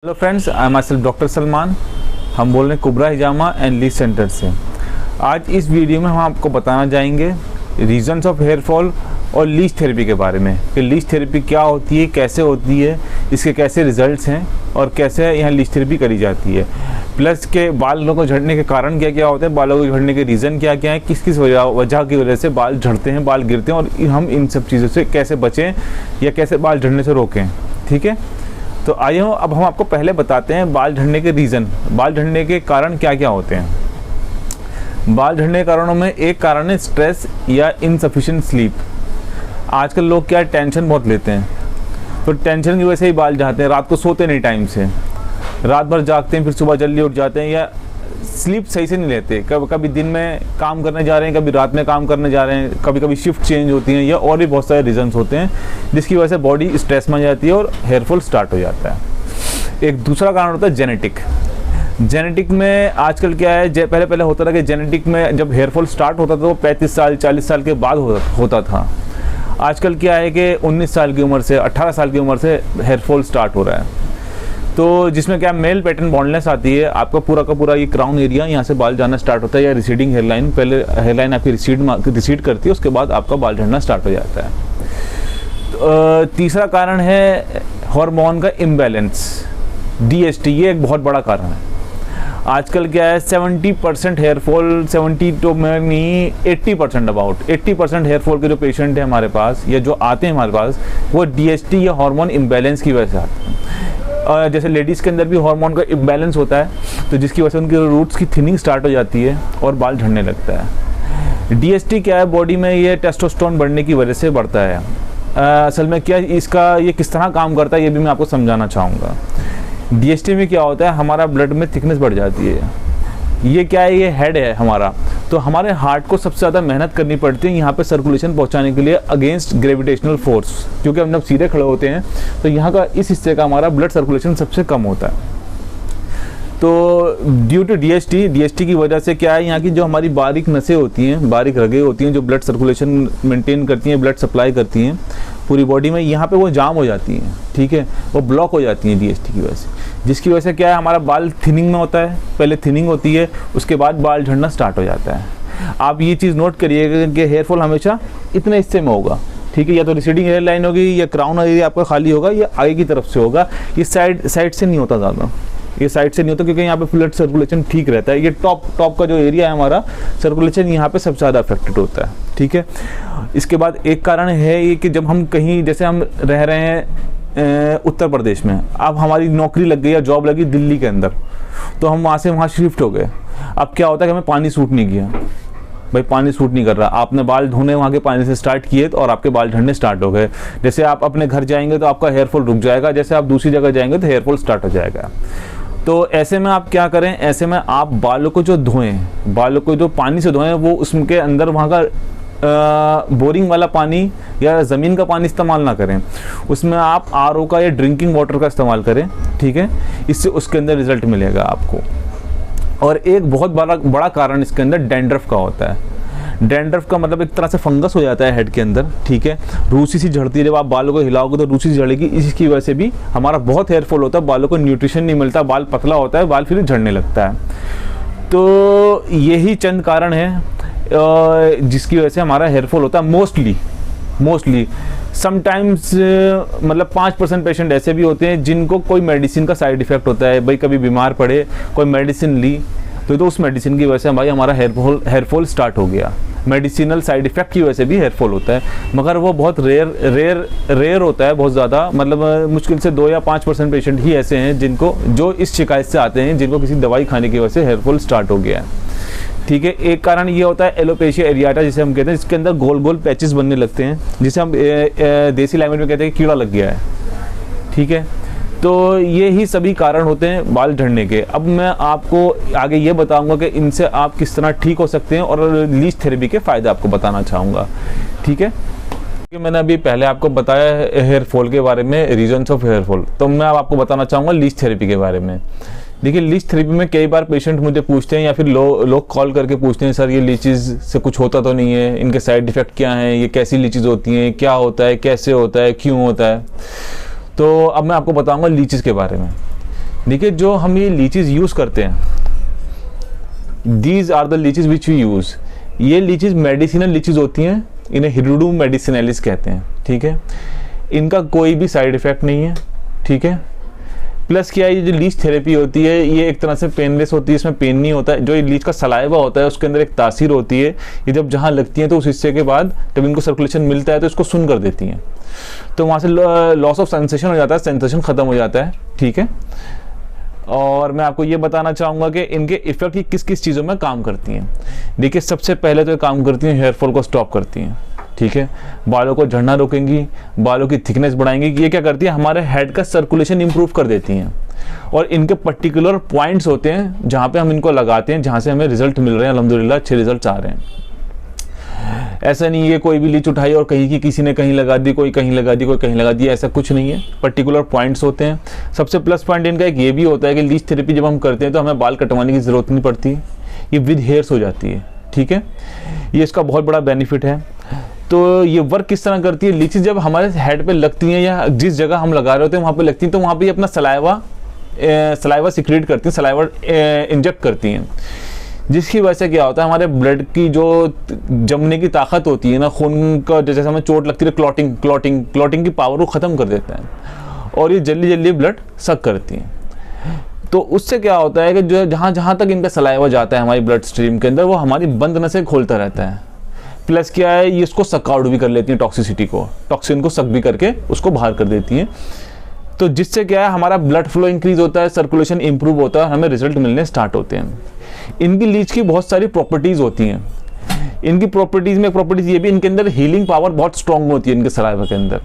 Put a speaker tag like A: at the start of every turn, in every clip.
A: Hello friends, I am my self doctor Salman. हम बोल रहे हैं कुबरा हिजामा एंड लीच सेंटर से। आज इस वीडियो में हम आपको बताना जाएंगे रीजंस ऑफ हेयर फॉल और लीच थेरेपी के बारे में कि लीच थेरेपी क्या होती है, कैसे होती है, इसके कैसे रिजल्ट्स हैं और कैसे यहाँ लीच थेरेपी करी जाती है। प्लस के बालों को झड़ने के कारण क्या क्या होते हैं, बालों को झड़ने के रीज़न क्या क्या हैं, किस किस वजह की वजह से बाल झड़ते हैं, बाल गिरते हैं और हम इन सब चीज़ों से कैसे बचें या कैसे बाल झड़ने से रोकें। ठीक है, तो आइए अब हम आपको पहले बताते हैं बाल झड़ने के रीज़न, बाल झड़ने के कारण क्या क्या होते हैं। बाल झड़ने के कारणों में एक कारण है स्ट्रेस या इनसफिशिएंट स्लीप। आजकल लोग क्या टेंशन बहुत लेते हैं, तो टेंशन की वजह से ही बाल झड़ते हैं। रात को सोते नहीं टाइम से, रात भर जागते हैं, फिर सुबह जल्दी उठ जाते हैं या स्लीप सही से नहीं लेते। कभी दिन में काम करने जा रहे हैं, कभी रात में काम करने जा रहे हैं, कभी कभी शिफ्ट चेंज होती हैं या और भी बहुत सारे रीजंस होते हैं जिसकी वजह से बॉडी स्ट्रेस में जाती है और हेयर फॉल स्टार्ट हो जाता है। एक दूसरा कारण होता है जेनेटिक में आजकल क्या है, पहले होता था कि जेनेटिक में जब हेयर फॉल स्टार्ट होता था तो 35 साल 40 साल के बाद होता था। आजकल क्या है कि 19 साल की उम्र से 18 साल की उम्र से हेयर फॉल स्टार्ट हो रहा है। तो जिसमें क्या मेल पैटर्न बॉन्डलेस आती है, आपका पूरा का पूरा ये क्राउन एरिया यहाँ से बाल जाना स्टार्ट होता है या रिसीडिंग हेयरलाइन, पहले हेयरलाइन आपकी रिसीड करती है, उसके बाद आपका बाल झड़ना स्टार्ट हो जाता है। तो तीसरा कारण है हार्मोन का इम्बैलेंस, DHT। ये एक बहुत बड़ा कारण है। आजकल क्या है 70% हेयर फॉल, 70 तो मैं नहीं 80% अबाउट 80% हेयर फॉल के जो पेशेंट हैं हमारे पास या जो आते हैं हमारे पास, वो DHT या हार्मोन इम्बैलेंस की वजह से आते हैं। जैसे लेडीज़ के अंदर भी हार्मोन का इम्बैलेंस होता है, तो जिसकी वजह से उनके रूट्स की थिनिंग स्टार्ट हो जाती है और बाल झड़ने लगता है। DHT क्या है, बॉडी में ये टेस्टोस्टेरोन बढ़ने की वजह से बढ़ता है। असल में क्या इसका ये किस तरह काम करता है ये भी मैं आपको समझाना चाहूँगा। DHT में क्या होता है, हमारा ब्लड में थिकनेस बढ़ जाती है। ये क्या है, ये हेड है हमारा, तो हमारे हार्ट को सबसे ज़्यादा मेहनत करनी पड़ती है यहाँ पे सर्कुलेशन पहुँचाने के लिए अगेंस्ट ग्रेविटेशनल फोर्स, क्योंकि हम जब सीधे खड़े होते हैं तो यहाँ का इस हिस्से का हमारा ब्लड सर्कुलेशन सबसे कम होता है। तो ड्यू टू DHT की वजह से क्या है, यहाँ की जो हमारी बारीक नसें होती हैं, बारीक रगें होती हैं जो ब्लड सर्कुलेशन मेंटेन करती हैं, ब्लड सप्लाई करती हैं पूरी बॉडी में, यहाँ पे वो जाम हो जाती हैं। ठीक है, वो ब्लॉक हो जाती हैं DHT की वजह से, जिसकी वजह से क्या है हमारा बाल थिनिंग में होता है। पहले थिनिंग होती है, उसके बाद बाल झड़ना स्टार्ट हो जाता है। आप ये चीज़ नोट करिएगा कि हेयर फॉल हमेशा इतने हिस्से में होगा। ठीक है, या तो रिसीडिंग हेयर लाइन होगी या क्राउन एरिया आपका खाली होगा या आगे की तरफ से होगा। ये साइड से नहीं होता ज़्यादा, ये साइड से नहीं होता क्योंकि यहाँ पे ब्लड सर्कुलेशन ठीक रहता है। ये टॉप का जो एरिया है हमारा, सर्कुलेशन यहाँ पे सबसे ज़्यादा अफेक्टेड होता है। ठीक है, इसके बाद एक कारण है ये कि जब हम कहीं, जैसे हम रह रहे हैं उत्तर प्रदेश में, अब हमारी नौकरी लग गई या जॉब लगी दिल्ली के अंदर, तो हम वहाँ से वहाँ शिफ्ट हो गए। अब क्या होता है कि हमें पानी सूट नहीं किया, भाई पानी सूट नहीं कर रहा, आपने बाल धोने वहाँ के पानी से स्टार्ट किए और आपके बाल झड़ने स्टार्ट हो गए। जैसे आप अपने घर जाएंगे तो आपका हेयर फॉल रुक जाएगा, जैसे आप दूसरी जगह जाएंगे तो हेयर फॉल स्टार्ट हो जाएगा। तो ऐसे में आप क्या करें, ऐसे में आप बालों को जो धोएं, बालों को जो पानी से धोएं, वो उसके अंदर वहाँ का बोरिंग वाला पानी या ज़मीन का पानी इस्तेमाल ना करें, उसमें आप RO का या ड्रिंकिंग वाटर का इस्तेमाल करें। ठीक है, इससे उसके अंदर रिजल्ट मिलेगा आपको। और एक बहुत बड़ा कारण इसके अंदर डैंड्रफ का होता है। डैंड्रफ का मतलब एक तरह से फंगस हो जाता है हेड के अंदर। ठीक है, रूसी सी झड़ती है, जब आप बालों को हिलाओगे तो रूसी सी झड़ेगी। इसकी वजह से भी हमारा बहुत हेयर फॉल होता है, बालों को न्यूट्रिशन नहीं मिलता, बाल पतला होता है, बाल फिर झड़ने लगता है। तो यही चंद कारण है जिसकी वजह से हमारा हेयर फॉल होता है मोस्टली। समटाइम्स मतलब 5% पेशेंट ऐसे भी होते हैं जिनको कोई मेडिसिन का साइड इफेक्ट होता है। भाई कभी बीमार पड़े, कोई मेडिसिन ली तो उस मेडिसिन की वजह से भाई हमारा हेयर फॉल स्टार्ट हो गया। मेडिसिनल साइड इफेक्ट की वजह से भी हेयर फॉल होता है, मगर वो बहुत रेयर होता है, बहुत ज़्यादा। मतलब मुश्किल से 2 या 5% पेशेंट ही ऐसे हैं जो इस शिकायत से आते हैं, जिनको किसी दवाई खाने की वजह से हेयर फॉल स्टार्ट हो गया है। ठीक है, एक कारण ये होता है एलोपेशिया एरियाटा जिसे हम कहते हैं, जिसके अंदर गोल गोल पैचेस बनने लगते हैं, जिसे हम देसी लैंग्वेज में कहते हैं कि कीड़ा लग गया है। ठीक है, तो ये ही सभी कारण होते हैं बाल झड़ने के। अब मैं आपको आगे ये बताऊंगा कि इनसे आप किस तरह ठीक हो सकते हैं और लीच थेरेपी के फ़ायदे आपको बताना चाहूँगा। ठीक है, मैंने अभी पहले आपको बताया हेयर फॉल के बारे में, रीजंस ऑफ हेयर फॉल, तो मैं आपको बताना चाहूँगा लीच थेरेपी के बारे में। देखिए, लीच थेरेपी में कई बार पेशेंट मुझे पूछते हैं या फिर लोग कॉल करके पूछते हैं, सर ये लीचीज़ से कुछ होता तो नहीं है, इनके साइड इफ़ेक्ट क्या हैं, ये कैसी लीचीज़ होती हैं, क्या होता है, कैसे होता है, क्यों होता है। तो अब मैं आपको बताऊंगा लीचीज़ के बारे में। देखिए जो हम ये लीचीज यूज़ करते हैं, these are the leeches which we use, ये लीचीज मेडिसिनल लीचीज होती हैं, इन्हें हिरुडू मेडिसिनलिस कहते हैं, ठीक है। इनका कोई भी साइड इफ़ेक्ट नहीं है, ठीक है। प्लस क्या है, ये जो लीच थेरेपी होती है ये एक तरह से पेनलेस होती है, इसमें पेन नहीं होता है। जो ये लीच का सलाइवा होता है उसके अंदर एक तासीर होती है, ये जब जहाँ लगती है तो उस हिस्से के बाद जब इनको सर्कुलेशन मिलता है तो इसको सुन कर देती हैं, तो वहाँ से लॉस ऑफ सेंसेशन हो जाता है, सेंसेशन ख़त्म हो जाता है, ठीक है। और मैं आपको ये बताना चाहूँगा कि इनके इफेक्ट की किस किस चीज़ों में काम करती हैं। देखिए सबसे पहले तो ये काम करती हैं हेयर फॉल को स्टॉप करती हैं, ठीक है। बालों को झड़ना रोकेंगी, बालों की थिकनेस बढ़ाएंगी। ये क्या करती है, हमारे हेड का सर्कुलेशन इंप्रूव कर देती हैं। और इनके पर्टिकुलर पॉइंट्स होते हैं जहाँ पे हम इनको लगाते हैं, जहाँ से हमें रिजल्ट मिल रहे हैं, अल्हम्दुलिल्लाह अच्छे रिजल्ट आ रहे हैं। ऐसा नहीं है कोई भी लीच उठाई और कहीं की किसी ने कहीं लगा दी, कोई कहीं लगा दी, कोई कहीं लगा दी, ऐसा कुछ नहीं है। पर्टिकुलर पॉइंट्स होते हैं। सबसे प्लस पॉइंट इनका एक ये भी होता है कि लीच थेरेपी जब हम करते हैं तो हमें बाल कटवाने की ज़रूरत नहीं पड़ती, ये विद हेयर्स हो जाती है, ठीक है। ये इसका बहुत बड़ा बेनिफिट है। तो ये वर्क किस तरह करती है, लीचीज जब हमारे हेड पे लगती हैं या जिस जगह हम लगा रहे होते हैं वहाँ पे लगती हैं, तो वहाँ पे अपना सलाइवा सिक्रेट करती हैं, सलाइवा इंजेक्ट करती हैं, जिसकी वजह से क्या होता है, हमारे ब्लड की जो जमने की ताकत होती है ना, खून का जैसे हमें चोट लगती है, क्लॉटिंग की पावर को ख़त्म कर देता है और ये जल्दी जल्दी ब्लड सक करती हैं। तो उससे क्या होता है कि जो जहाँ तक इनका सलाइवा जाता है हमारी ब्लड स्ट्रीम के अंदर, वो हमारी बंद नसें खोलता रहता है। प्लस क्या है, ये इसको सक आउट भी कर लेती हैं, टॉक्सिसिटी को, टॉक्सिन को सक भी करके उसको बाहर कर देती हैं। तो जिससे क्या है, हमारा ब्लड फ्लो इंक्रीज होता है, सर्कुलेशन इंप्रूव होता है, हमें रिजल्ट मिलने स्टार्ट होते हैं। इनकी लीच की बहुत सारी प्रॉपर्टीज़ होती हैं। इनकी प्रॉपर्टीज़ में प्रॉपर्टीज़ ये भी, इनके अंदर हीलिंग पावर बहुत स्ट्रॉन्ग होती है इनके सलाइवा के अंदर।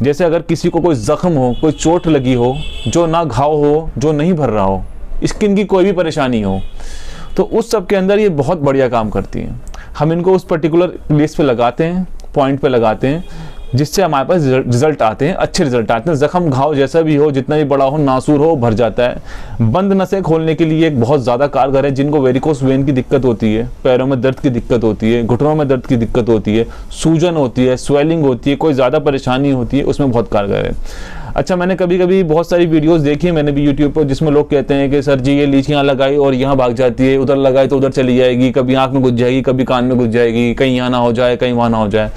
A: जैसे अगर किसी को कोई ज़ख्म हो, कोई चोट लगी हो, जो ना घाव हो, जो नहीं भर रहा हो, स्किन की कोई भी परेशानी हो, तो उस सब के अंदर ये बहुत बढ़िया काम करती हैं। हम इनको उस पर्टिकुलर प्लेस पे लगाते हैं, पॉइंट पे लगाते हैं, जिससे हमारे पास रिजल्ट आते हैं, अच्छे रिजल्ट आते हैं। जख्म घाव जैसा भी हो, जितना भी बड़ा हो, नासूर हो, भर जाता है। बंद नसें खोलने के लिए एक बहुत ज़्यादा कारगर है। जिनको वेरिकोस वेन की दिक्कत होती है, पैरों में दर्द की दिक्कत होती है, घुटनों में दर्द की दिक्कत होती है, सूजन होती है, स्वेलिंग होती है, कोई ज़्यादा परेशानी होती है, उसमें बहुत कारगर है। अच्छा, मैंने कभी कभी बहुत सारी वीडियोस देखी है मैंने भी यूट्यूब पर, जिसमें लोग कहते हैं कि सर जी ये लीच यहाँ लगाई और यहाँ भाग जाती है, उधर लगाई तो उधर चली जाएगी, कभी आँख में घुस जाएगी, कभी कान में घुस जाएगी, कहीं यहाँ ना हो जाए, कहीं वहाँ ना हो जाए।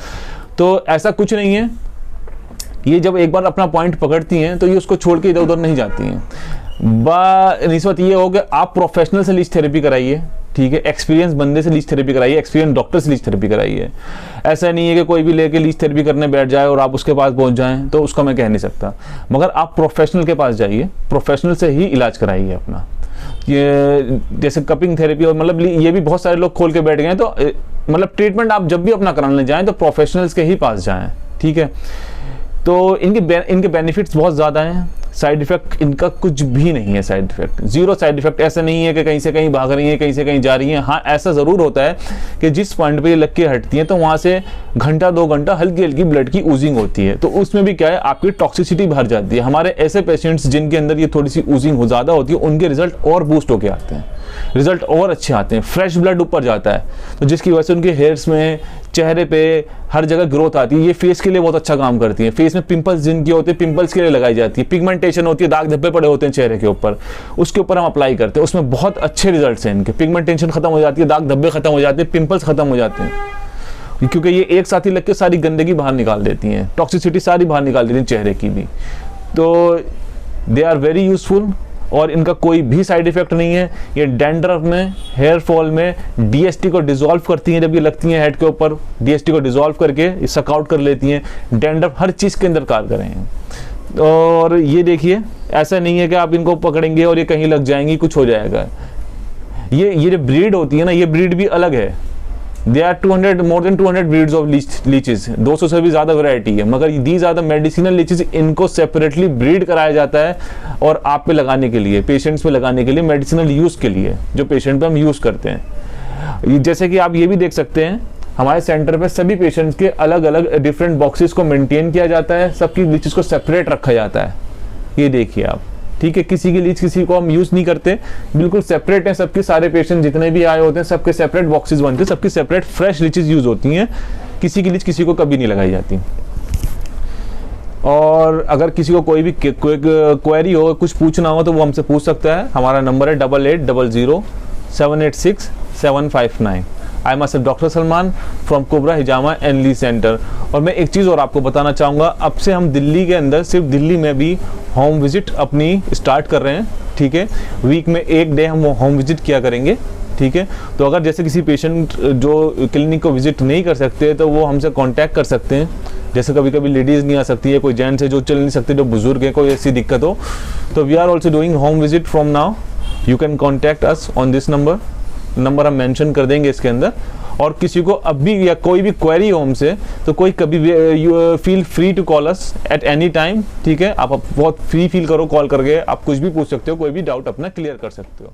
A: तो ऐसा कुछ नहीं है। ये जब एक बार अपना पॉइंट पकड़ती हैं तो ये उसको छोड़ के इधर उधर नहीं जाती हैं। निस्बत ये हो कि आप प्रोफेशनल से लीच थेरेपी कराइए, ठीक है, एक्सपीरियंस बंदे से लीच थेरेपी कराइए, एक्सपीरियंस डॉक्टर से लीच थेरेपी कराइए। ऐसा नहीं है कि कोई भी लेके लीच थेरेपी करने बैठ जाए और आप उसके पास पहुंच जाएं, तो उसका मैं कह नहीं सकता। मगर आप प्रोफेशनल के पास जाइए, प्रोफेशनल से ही इलाज कराइए अपना। ये जैसे कपिंग थेरेपी और मतलब ये भी बहुत सारे लोग खोल के बैठ गए हैं, तो मतलब ट्रीटमेंट आप जब भी अपना कराने जाएँ तो प्रोफेशनल्स के ही पास जाएँ, ठीक है। तो इनके बेनिफिट्स बहुत ज़्यादा हैं। साइड इफ़ेक्ट इनका कुछ भी नहीं है, side effect zero side effect. ऐसा नहीं है कि कहीं से कहीं भाग रही हैं, कहीं से कहीं जा रही हैं। हाँ, ऐसा ज़रूर होता है कि जिस पॉइंट पे ये लग के हटती हैं तो वहाँ से घंटा 2 घंटा हल्की हल्की ब्लड की ऊजिंग होती है, तो उसमें भी क्या है, आपकी टॉक्सिसिटी भर जाती है। हमारे ऐसे पेशेंट्स जिनके अंदर ये थोड़ी सी ऊजिंग हो ज़्यादा होती है, उनके रिजल्ट और बूस्ट होके आते हैं, रिजल्ट और अच्छे आते हैं, फ्रेश ब्लड ऊपर जाता है, तो जिसकी वजह से उनके हेयर्स में, चेहरे पे, हर जगह ग्रोथ आती है। ये फेस के लिए बहुत अच्छा काम करती है। फेस में पिंपल्स जिनके होते हैं, पिंपल्स के लिए लगाई जाती है। पिगमेंटेशन होती है, दाग धब्बे पड़े होते हैं चेहरे के ऊपर, उसके ऊपर हम अप्लाई करते हैं, उसमें बहुत अच्छे रिजल्ट्स हैं इनके। पिगमेंटेशन खत्म हो जाती है, दाग धब्बे खत्म हो जाते हैं, पिंपल्स खत्म हो जाते हैं, क्योंकि ये एक साथ ही लग के सारी गंदगी बाहर निकाल देती हैं, टॉक्सिसिटी सारी बाहर निकाल देती हैं चेहरे की भी। तो दे आर वेरी यूजफुल और इनका कोई भी साइड इफेक्ट नहीं है। ये डैंड्रफ में, हेयर फॉल में डीएसटी को डिसॉल्व करती हैं। जब ये लगती हैं हेड के ऊपर, डीएसटी को डिसॉल्व करके सक आउट कर लेती हैं। डैंड्रफ हर चीज़ के अंदर कारगर हैं। और ये देखिए, ऐसा नहीं है कि आप इनको पकड़ेंगे और ये कहीं लग जाएंगी, कुछ हो जाएगा। ये जो ब्रीड होती है ना, ये ब्रीड भी अलग है। There are more than 200 breeds of leeches, 200 से भी ज़्यादा वैरायटी है। मगर these are the medicinal leeches, इनको सेपरेटली ब्रीड कराया जाता है और आप पे लगाने के लिए, पेशेंट्स पे लगाने के लिए, मेडिसिनल यूज़ के लिए, जो पेशेंट पे हम यूज़ करते हैं। जैसे कि आप ये भी देख सकते हैं, हमारे सेंटर पे सभी पेशेंट्स के अलग अलग डिफरेंट बॉक्सेस को मेंटेन किया जाता है, सबकी लीचेस को सेपरेट रखा जाता है। ये देखिए आप, ठीक है, किसी की लीच किसी को हम यूज़ नहीं करते, बिल्कुल सेपरेट है सबके। सारे पेशेंट जितने भी आए होते हैं, सबके सेपरेट बॉक्सेस बनते हैं, सबकी सेपरेट फ्रेश लीचेस यूज़ होती हैं। किसी की लीच किसी को कभी नहीं लगाई जाती। और अगर किसी को कोई भी क्वेरी हो, कुछ पूछना हो तो वो हमसे पूछ सकता है। हमारा नंबर है 8800-786-759। I am doctor Salman from Kubra Hijama and leech centre. और मैं एक चीज़ और आपको बताना चाहूँगा, अब से हम दिल्ली के अंदर, सिर्फ दिल्ली में भी होम विजिट अपनी स्टार्ट कर रहे हैं, ठीक है। वीक में एक डे हम होम विजिट किया करेंगे, ठीक है। तो अगर जैसे किसी पेशेंट जो क्लिनिक को विजिट नहीं कर सकते तो वो हमसे कांटेक्ट कर सकते हैं। जैसे कभी कभी लेडीज़ नहीं आ सकती है, कोई जेंट्स है जो चल नहीं सकते, जो बुजुर्ग है, कोई ऐसी दिक्कत हो, तो we are also doing home visit from now. You can contact us on this number हम मेंशन कर देंगे इसके अंदर। और किसी को अब भी या कोई भी क्वेरी हो हमसे, तो कोई कभी भी you feel free to call us at any time, ठीक है। आप बहुत फ्री फील करो, कॉल करके आप कुछ भी पूछ सकते हो, कोई भी डाउट अपना क्लियर कर सकते हो।